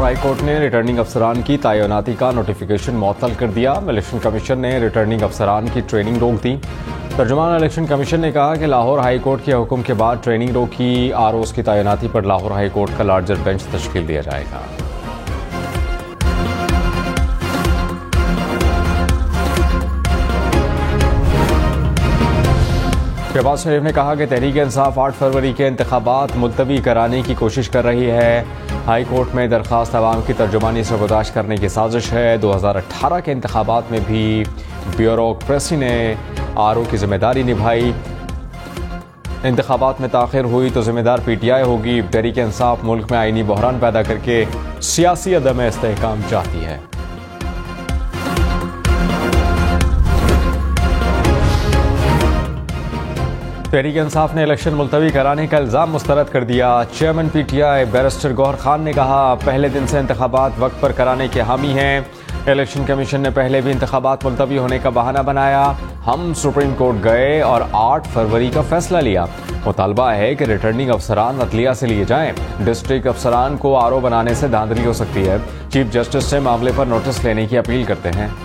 High court ने returning अफसरान की तैनाती का नोटिफिकेशन मुअत्तल कर दिया। इलेक्शन कमीशन ने रिटर्निंग अफसरान की ट्रेनिंग रोक दी। तर्जुमान इलेक्शन कमीशन ने कहा कि लाहौर हाई कोर्ट के हुक्म के बाद ट्रेनिंग रोकी। आरओज़ की तैनाती पर लाहौर हाई कोर्ट का लार्जर बेंच तश्कील दिया जाएगा। शहबाज शरीफ ने कहा कि तहरीक-ए-इंसाफ 8 फरवरी के इंतखाबात मुलतवी कराने की कोशिश कर रही है। हाई कोर्ट में दरख्वास्त अवाम की तर्जुमानी से बर्दाश्त करने की साजिश है। 2018 के इंतखाबात में भी ब्यूरोक्रेसी ने आरओ की जिम्मेदारी निभाई। इंतखाबात में ताखिर हुई तो जिम्मेदार PTI होगी। तहरीक-ए-इंसाफ मुल्क में आईनी बहरान पैदा करके सियासी अदम इस्तेहकाम चाहती है। तहरीक-ए-इंसाफ ने इलेक्शन मुलतवी कराने का इल्ज़ाम मुस्तरद कर दिया। Chairman PTI barrister Gauhar Khan ने कहा, पहले दिन से इंतखाबात वक्त पर कराने के हामी हैं। इलेक्शन कमीशन ने पहले भी इंतखाबात मुलतवी होने का बहाना बनाया। हम सुप्रीम कोर्ट गए और 8 फरवरी का फैसला लिया। मुतालबा है कि रिटर्निंग अफसरान अदलिया से लिए जाएं। डिस्ट्रिक्ट अफसरान को आरओ बनाने से धांधली हो सकती है। चीफ जस्टिस से मामले पर नोटिस लेने की अपील करते हैं।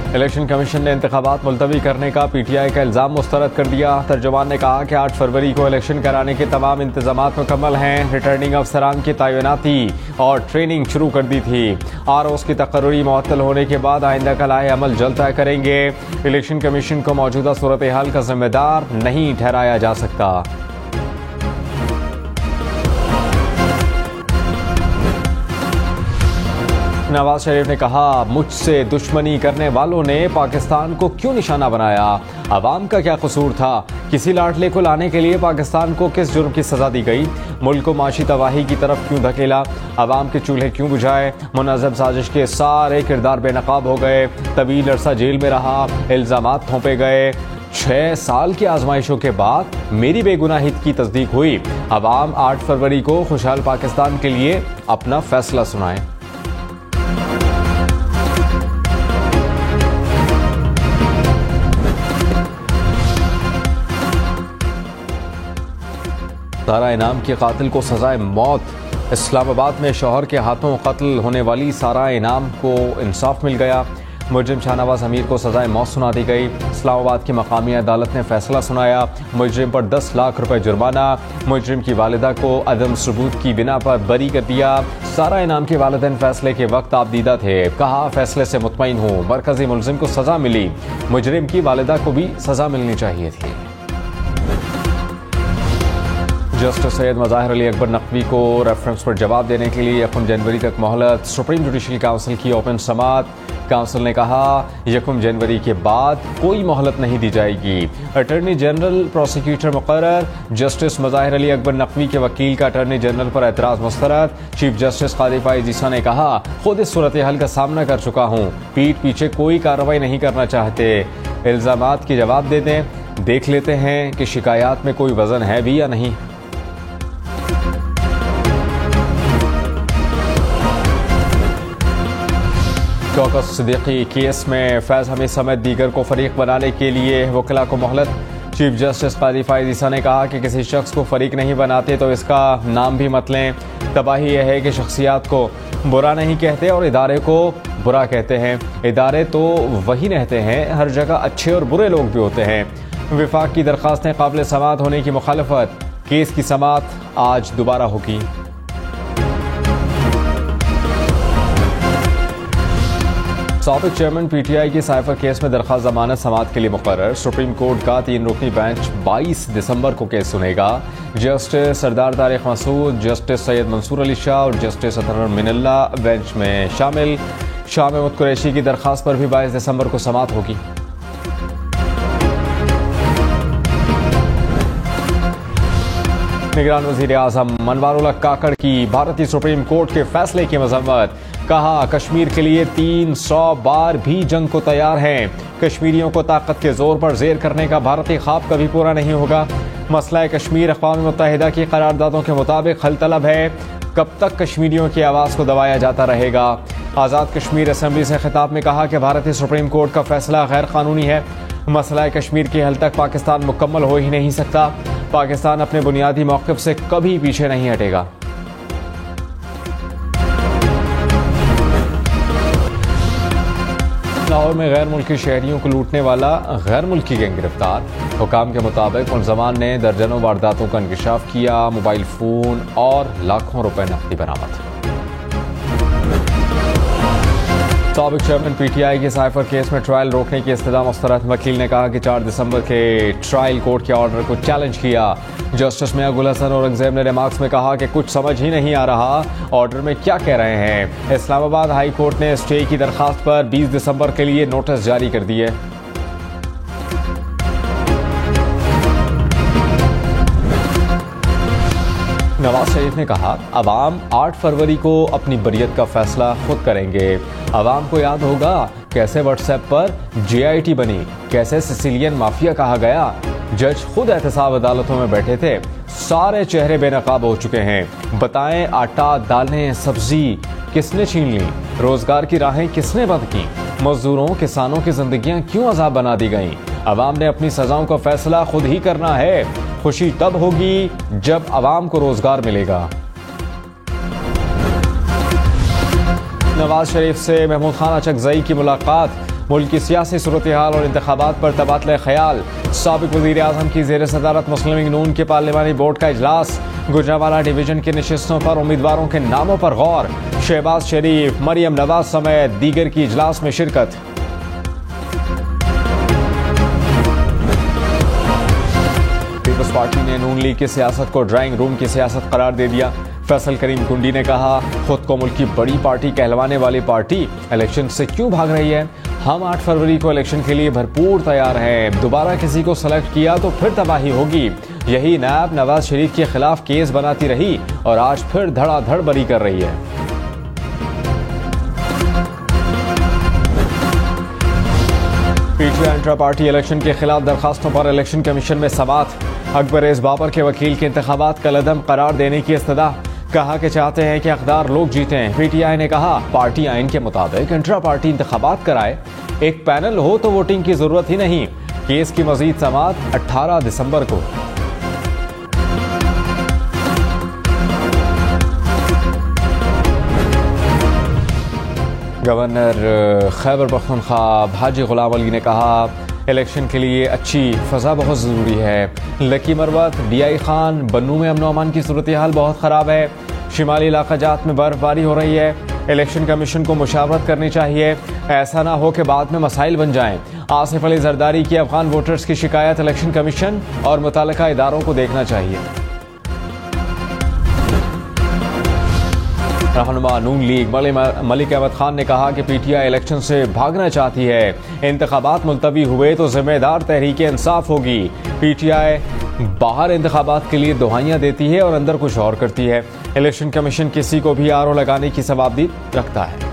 इलेक्शन कमीशन ने इंतखाबात मुलतवी करने का PTI का इल्ज़ाम मुस्तरद कर दिया। तर्जुमान ने कहा कि 8 फरवरी को इलेक्शन कराने के तमाम इंतजामात मुकम्मल हैं। रिटर्निंग अफसरान की तैनाती और ट्रेनिंग शुरू कर दी थी। आरओज़ की तकर्री मुअत्तल होने के बाद आइंदा का लाहे अमल जल्द तय करेंगे। इलेक्शन कमीशन को मौजूदा सूरत हाल का जिम्मेदार नहीं ठहराया जा सकता। नवाज शरीफ ने कहा, मुझसे दुश्मनी करने वालों ने पाकिस्तान को क्यों निशाना बनाया? अवाम का क्या कसूर था? किसी लाडले को लाने के लिए पाकिस्तान को किस जुर्म की सजा दी गई? मुल्क को माशी तबाही की तरफ क्यों धकेला? अवाम के चूल्हे क्यों बुझाए? मुनज़्ज़म साजिश के सारे किरदार बेनकाब हो गए। तवील अरसा जेल में रहा, इल्ज़ामात थोपे गए। 6 साल की आजमाइशों के बाद मेरी बेगुनाहियत की तस्दीक हुई। अवाम 8 फरवरी को खुशहाल पाकिस्तान के लिए अपना फैसला सुनाए। सारा इनाम के कातिल को सजाए मौत। इस्लामाबाद में शौहर के हाथों कत्ल होने वाली सारा इनाम को इंसाफ मिल गया। मुजरिम शाहनवाज अमीर को सजाए मौत सुना दी गई। इस्लामाबाद की मकामी अदालत ने फैसला सुनाया। मुजरिम पर 10 लाख रुपए जुर्माना। मुजरिम की वालिदा को अदम सबूत की बिना पर बरी कर दिया। सारा इनाम के वालिदैन फैसले के वक्त आपदीदा थे। कहा, फैसले से मुतमईन हूँ। मरकजी मुलजिम को सजा मिली, मुजरिम की वालिदा को भी सजा मिलनी चाहिए थी। जस्टिस सैयद मज़ाहिर अली अकबर नकवी को रेफरेंस पर जवाब देने के लिए 1 जनवरी तक मोहलत। सुप्रीम जुडिशल काउंसिल की ओपन समात। काउंसिल ने कहा, 1 जनवरी के बाद कोई मोहलत नहीं दी जाएगी। अटॉर्नी जनरल प्रोसिक्यूटर मुकर्रर। जस्टिस मज़ाहिर अली अकबर नकवी के वकील का अटॉर्नी जनरल पर एतराज़ मुस्तरद। चीफ जस्टिस कादी फ़ाइज़ ईसा ने कहा, खुद इस सूरत हाल का सामना कर चुका हूँ। पीठ पीछे कोई कार्रवाई नहीं करना चाहते। इल्ज़ामात के जवाब दे दें, देख लेते हैं कि शिकायत में कोई वज़न है भी या नहीं। शौकत सिद्दीकी केस में फैज़ हमीद समेत दीगर को फरीक बनाने के लिए वकीला को मोहलत। चीफ जस्टिस कादी फ़ाइज़ ईसा ने कहा कि किसी शख्स को फरीक नहीं बनाते तो इसका नाम भी मत लें। तबाही यह है कि शख्सियात को बुरा नहीं कहते और इदारे को बुरा कहते हैं। इदारे तो वही रहते हैं, हर जगह अच्छे और बुरे लोग भी होते हैं। विफाक की दरख्वास्तें काबिल समाअत होने की मुखालफत। केस की समाअत आज दोबारा होगी। साबिक चेयरमैन PTI की साइफर केस में दरख्वास्त जमानत समाअत के लिए मुकर्रर। सुप्रीम कोर्ट का 3 रुकनी बेंच 22 दिसंबर को केस सुनेगा। जस्टिस सरदार तारिक मसूद, जस्टिस सैयद मंसूर अली शाह और जस्टिस अतहर मिनल्ला बेंच में शामिल। शाह महमूद कुरैशी की दरख्वास्त पर भी 22 दिसंबर को समाअत होगी। निगरान वज़ीर आज़म मनवारुल हक काकड़ की भारतीय सुप्रीम कोर्ट के फैसले की मजम्मत। कहा, कश्मीर के लिए 300 बार भी जंग को तैयार हैं। कश्मीरियों को ताकत के जोर पर जेर करने का भारतीय ख्वाब कभी पूरा नहीं होगा। मसला कश्मीर अक़वाम मुत्तहिदा की करारदादों के मुताबिक हल तलब है। कब तक कश्मीरियों की आवाज़ को दबाया जाता रहेगा? आज़ाद कश्मीर असम्बली से खिताब में कहा कि भारतीय सुप्रीम कोर्ट का फैसला गैर कानूनी है। मसला कश्मीर के हल तक पाकिस्तान मुकम्मल हो ही नहीं सकता। पाकिस्तान अपने बुनियादी मौक़िफ़ से कभी पीछे नहीं हटेगा। लाहौर में गैर मुल्की शहरियों को लूटने वाला गैर मुल्की गैंग गिरफ्तार। हुकाम के मुताबिक मुलज़मान ने दर्जनों वारदातों का इंकशाफ किया। मोबाइल फ़ोन और लाखों रुपए नकदी बरामद। साबिक चेयरमैन पीटीआई के साइफर केस में ट्रायल रोकने की इस्तदा मुस्तरद। वकील ने कहा कि 4 दिसंबर के ट्रायल कोर्ट के ऑर्डर को चैलेंज किया। जस्टिस मियां गुल हसन औरंगजेब ने रिमार्क्स में कहा कि कुछ समझ ही नहीं आ रहा ऑर्डर में क्या कह रहे हैं। इस्लामाबाद हाई कोर्ट ने स्टे की दरखास्त पर 20 दिसंबर के लिए नोटिस जारी कर दिए। नवाज शरीफ ने कहा अवाम 8 फरवरी को अपनी बरियत का फैसला खुद करेंगे। अवाम को याद होगा कैसे व्हाट्सएप पर JIT बनी, कैसे सिसिलियन माफिया कहा गया। जज खुद एहतसाब अदालतों में बैठे थे। सारे चेहरे बेनकाब हो चुके हैं। बताएं आटा दालें सब्जी किसने छीन ली, रोजगार की राहें किसने बंद की, मजदूरों किसानों की जिंदगियां क्यों अजाब बना दी गईं। अवाम ने अपनी सजाओं का फैसला खुद ही करना है। खुशी तब होगी जब अवाम को रोजगार मिलेगा। नवाज शरीफ से महमूद खान अचकजई की मुलाकात। मुल्क की सियासी सूरत हाल और इंतखाबात पर तबादला ख्याल। साबिक वज़ीर आज़म की ज़ेर सदारत मुस्लिम लीग नून के पार्लिमानी बोर्ड का इजलास। गुजरांवाला डिवीजन की नशिस्तों पर उम्मीदवारों के नामों पर गौर। शहबाज शरीफ, मरियम नवाज समेत दीगर की इजलास में शिरकत। पीपल्स पार्टी ने नून लीग की सियासत को ड्राइंग रूम की सियासत करार दे दिया। फैसल करीम कुंडी ने कहा खुद को मुल्क की बड़ी पार्टी कहलवाने वाली पार्टी इलेक्शन से क्यों भाग रही है। हम 8 फरवरी को इलेक्शन के लिए भरपूर तैयार हैं। दोबारा किसी को सेलेक्ट किया तो फिर तबाही होगी। यही नैब नवाज शरीफ के खिलाफ केस बनाती रही और आज फिर धड़ाधड़ बरी कर रही है। पीटीआई इंट्रा पार्टी इलेक्शन के खिलाफ दरखास्तों पर इलेक्शन कमीशन में समाअत। अकबर बाबर के वकील के इंतखाबात कलअदम करार देने की इस्तदा। कहा कि चाहते हैं कि हकदार लोग जीतें। पीटीआई ने कहा पार्टी आइन के मुताबिक इंट्रा पार्टी इंतखाबात कराए। एक पैनल हो तो वोटिंग की जरूरत ही नहीं। केस की मजीद समाअत 18 दिसंबर को। गवर्नर खैबर पख्तूनख्वा हाजी गुलाम अली ने कहा इलेक्शन के लिए अच्छी फ़ज़ा बहुत ज़रूरी है। लकी मरवत, DI खान, बन्नू में अमन अमान की सूरत हाल बहुत ख़राब है। शिमाली इलाका जात में बर्फबारी हो रही है। इलेक्शन कमीशन को मुशावरत करनी चाहिए। ऐसा ना हो कि बाद में मसाइल बन जाएं। आसिफ अली जरदारी की अफगान वोटर्स की शिकायत इलेक्शन कमीशन और मुतल्लिका इदारों को देखना चाहिए। रहनुमा नून लीग मलिक अहमद खान ने कहा कि पीटीआई इलेक्शन से भागना चाहती है। इंतखाबात मुलतवी हुए तो जिम्मेदार तहरीक इंसाफ होगी। पीटीआई बाहर इंतखाबात के लिए दुहाइयां देती है और अंदर कुछ और करती है। इलेक्शन कमीशन किसी को भी RO लगाने की सवाबदीद रखता है।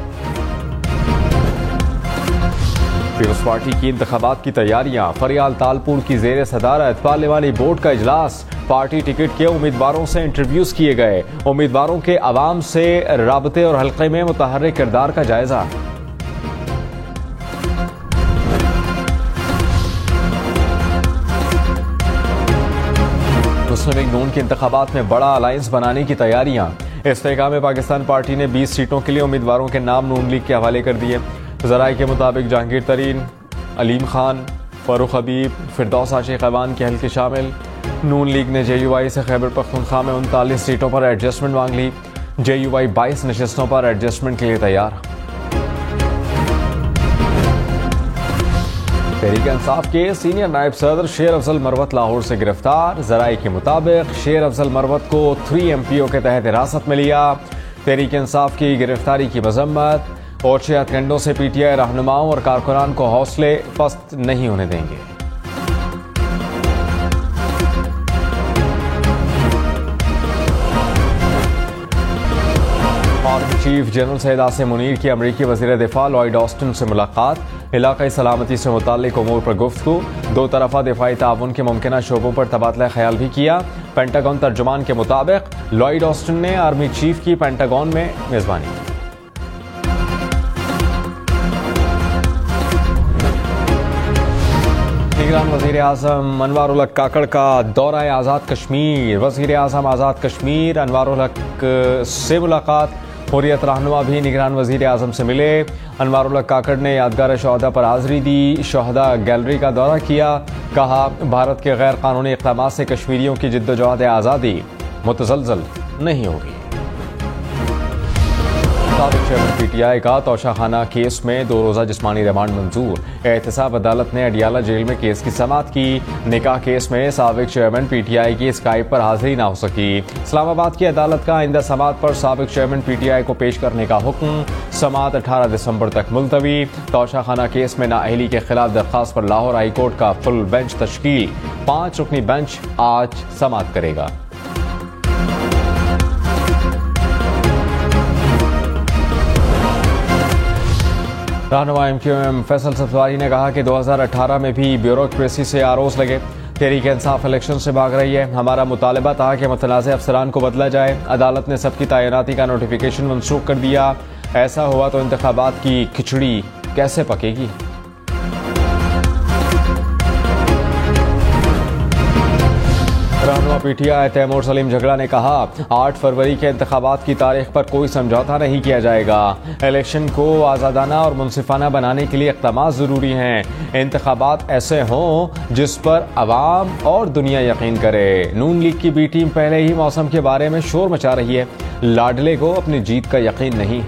पीपल्स पार्टी की इंतखाबात की तैयारियां। फरियाल तालपुर की ज़ेर सदारत पार्लिमानी बोर्ड का इजलास। पार्टी टिकट के उम्मीदवारों से इंटरव्यूज किए गए। उम्मीदवारों के अवाम से राबते और हल्के में मुतहर्रिक किरदार का जायजा। मुस्लिम लीग नून के इंतखाबात में बड़ा अलायंस बनाने की तैयारियां। इस्तेकाम में पाकिस्तान पार्टी ने 20 सीटों के लिए उम्मीदवारों के नाम नून लीग के हवाले कर दिए। ज़राए के मुताबिक जहांगीर तरीन, अलीम खान, फरूख हबीब, फिरदौस आशिक अवान के हल्के शामिल। नून लीग ने JUI से खैबर पख्तूनख्वा में 39 सीटों पर एडजस्टमेंट मांग ली। JUI 22 नशिस्तों पर एडजस्टमेंट के लिए तैयार। तहरीक इंसाफ के सीनियर नायब सदर शेर अफजल मरवत लाहौर से गिरफ्तार। ज़राए के मुताबिक शेर अफजल मरवत को 3 MPO के तहत हिरासत में लिया। तहरीक इंसाफ की गिरफ्तारी की मजम्मत। ओछे हथकंडों से PTI रहनुमाओं और कारकुनान को हौसले पस्त नहीं होने देंगे। Army chief general Syed Asim Munir की अमरीकी वज़ीर दिफा लॉयड ऑस्टिन से मुलाकात। इलाकाई सलामती से मुताल्लिक उमूर पर गुफ्तगू। दो तरफा दिफाई ताउन के मुमकिना शोबों पर तबादला ख्याल भी किया। पेंटागन तर्जुमान के मुताबिक लॉयड ऑस्टिन ने आर्मी चीफ की पेंटागन में मेजबानी की। निगरान वज़ीर आज़म अनवार उल हक काकड़ का दौरा आज़ाद कश्मीर। वज़ीर आज़म आज़ाद कश्मीर अनवार उल हक से मुलाकात। हुर्रियत रहनुमा भी निगरान वज़ीर आज़म से मिले। अनवार उल हक काकड़ ने यादगार शहदा पर हाज़िरी दी। शहदा गैलरी का दौरा किया। कहा, भारत के गैर कानूनी इक़दामात से कश्मीरियों की जिद्दोजहद आज़ादी मुतज़लज़ल नहीं होगी। साबिक़ चेयरमैन PTI का तोशाखाना केस में 2 रोज़ा जिस्मानी रिमांड मंजूर। एहतसाब अदालत ने अडियाला जेल में केस की समाअत की। निकाह केस में साबिक़ चेयरमैन PTI की स्काइप पर हाजिरी न हो सकी। इस्लामाबाद की अदालत का आइंदा समाअत पर साबिक़ चेयरमैन PTI को पेश करने का हुक्म। समाअत 18 दिसंबर तक मुलतवी। तोशाखाना केस में नाअहली के खिलाफ दरख्वास्त पर लाहौर हाई कोर्ट का फुल बेंच तश्कील। 5 रुकनी बेंच आज समाअत करेगा। रहनुमा MQM फैसल सफवारी ने कहा कि 2018 में भी ब्यूरोक्रेसी से आरोज लगे। तहरीक इंसाफ इलेक्शन से भाग रही है। हमारा मुतालबा था कि मुतनाज़ अफसरान को बदला जाए। अदालत ने सबकी तैनाती का नोटिफिकेशन मनसूख कर दिया। ऐसा हुआ तो इंतखाबात की खिचड़ी कैसे पकेगी। रहनुमा PTI तैमूर सलीम झगड़ा ने कहा, 8 फरवरी के इंतखाबात की तारीख पर कोई समझौता नहीं किया जाएगा। इलेक्शन को आज़ादाना और मुनसिफाना बनाने के लिए इक़दामात ज़रूरी हैं। इंतखाबात ऐसे हों जिस पर अवाम और दुनिया यकीन करे। नून लीग की B टीम पहले ही मौसम के बारे में शोर मचा रही है। लाडले को अपनी जीत का यकीन नहीं।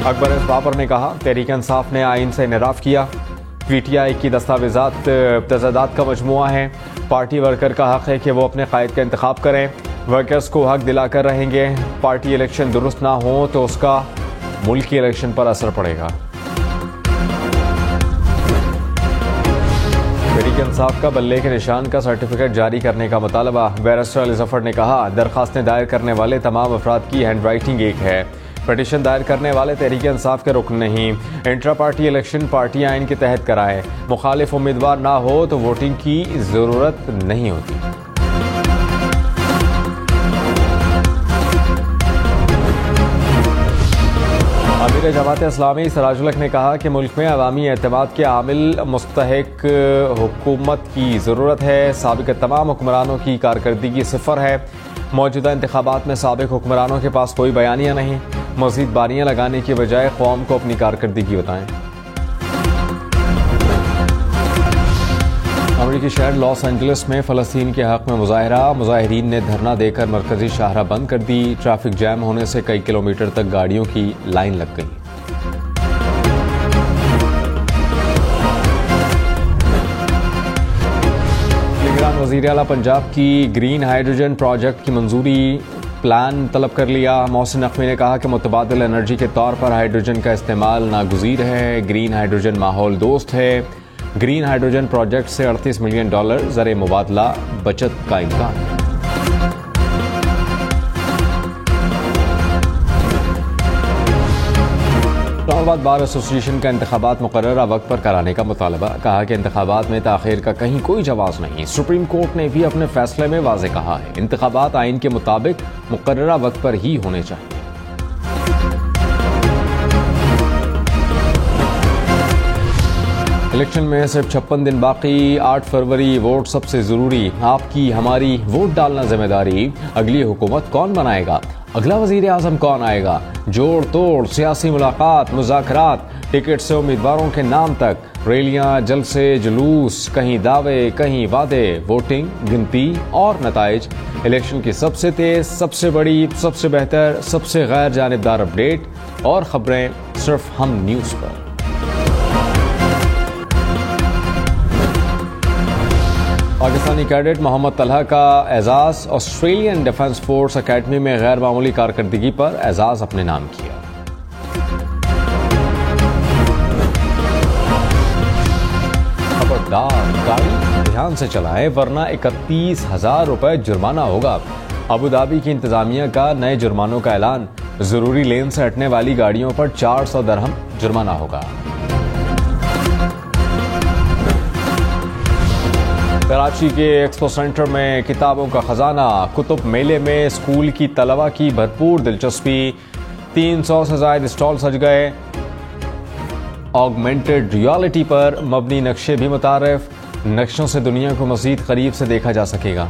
अकबर एस बाबर ने कहा, तहरीक इंसाफ ने आइन से इनराफ किया। PTI की दस्तावेजात तजादात का मजमुआ है। पार्टी वर्कर का हक है कि वो अपने कायद का इंतखाब करें। वर्कर्स को हक दिलाकर रहेंगे। पार्टी इलेक्शन दुरुस्त ना हो तो उसका मुल्क की इलेक्शन पर असर पड़ेगा। तहरीक इंसाफ का बल्ले के निशान का सर्टिफिकेट जारी करने का मुतालबा। बैरिस्टर अली जफर ने कहा, दरखास्तें दायर करने वाले तमाम अफराद की हैंड राइटिंग एक है। पिटीशन दायर करने वाले तहरीक इंसाफ के रुकन नहीं। इंट्रा पार्टी इलेक्शन पार्टी आइन के तहत कराएं। मुखालिफ उम्मीदवार ना हो तो वोटिंग की जरूरत नहीं होती। अमीर जमात इस्लामी सिराजुल हक ने कहा कि मुल्क में अवामी एतमाद के आमिल मुस्तहिक हुकूमत की ज़रूरत है। साबिक़ तमाम हुक्मरानों की कारकर्दगी सिफर है। मौजूदा इंतखाबात में साबिक़ हुक्मरानों के पास कोई बयानिया नहीं। मज़ीद बारियां लगाने की बजाय कौम को अपनी कारकर्दगी बताएं। अमेरिकी शहर लॉस एंजलिस में फ़लस्तीन के हक़ में मुज़ाहरा। मुज़ाहिरीन ने धरना देकर मरकज़ी शाहराह बंद कर दी। ट्रैफिक जैम होने से कई किलोमीटर तक गाड़ियों की लाइन लग गई। निगरान वज़ीर आला पंजाब की ग्रीन हाइड्रोजन प्रोजेक्ट की मंजूरी। प्लान तलब कर लिया। मोहसिन नकवी ने कहा कि मुतबादिल एनर्जी के तौर पर हाइड्रोजन का इस्तेमाल नागुज़ीर है। ग्रीन हाइड्रोजन माहौल दोस्त है। ग्रीन हाइड्रोजन प्रोजेक्ट से $38 मिलियन ज़र मुबादला बचत का इम्कान। इस्लामाबाद बार एसोसिएशन का इंतखाबात मुकर्ररा वक्त पर कराने का मुतालबा। कहा कि इंतखाबात में ताख़ीर का कहीं कोई जवाज़ नहीं। सुप्रीम कोर्ट ने भी अपने फैसले में वाज़े कहा है, इंतखाबात आइन के मुताबिक मुकर्ररा वक्त पर ही होने चाहिए। इलेक्शन में सिर्फ 56 दिन बाकी। 8 फरवरी वोट सबसे जरूरी। आपकी हमारी वोट डालना जिम्मेदारी। अगली हुकूमत कौन बनाएगा, अगला वजीर आजम कौन आएगा, जोड़ तोड़ सियासी मुलाकात मुज़ाकरात, टिकट से उम्मीदवारों के नाम तक, रैलियां जलसे जुलूस, कहीं दावे कहीं वादे, वोटिंग गिनती और नताइज। इलेक्शन की सबसे तेज, सबसे बड़ी, सबसे बेहतर, सबसे गैर जानिबदार अपडेट और खबरें सिर्फ हम न्यूज़ पर। पाकिस्तानी कैडेट मोहम्मद तलहा का एजाज। ऑस्ट्रेलियन डिफेंस फोर्स अकेडमी में गैर मामूली कारकर्दगी पर एजाज अपने नाम किया। खबरदार, गाड़ी ध्यान से चलाएं वरना 31,000 रुपए जुर्माना होगा। अबू धाबी की इंतजामिया का नए जुर्मानों का ऐलान। जरूरी लेन से हटने वाली गाड़ियों पर 400 दिरहम जुर्माना होगा। कराची के एक्सपो सेंटर में किताबों का खजाना। कुतुब मेले में स्कूल की तलबा की भरपूर दिलचस्पी। 300 से ज्यादा स्टॉल सज गए ऑगमेंटेड रियलिटी पर मबनी नक्शे भी मुतारिफ। नक्शों से दुनिया को मजीद करीब से देखा जा सकेगा।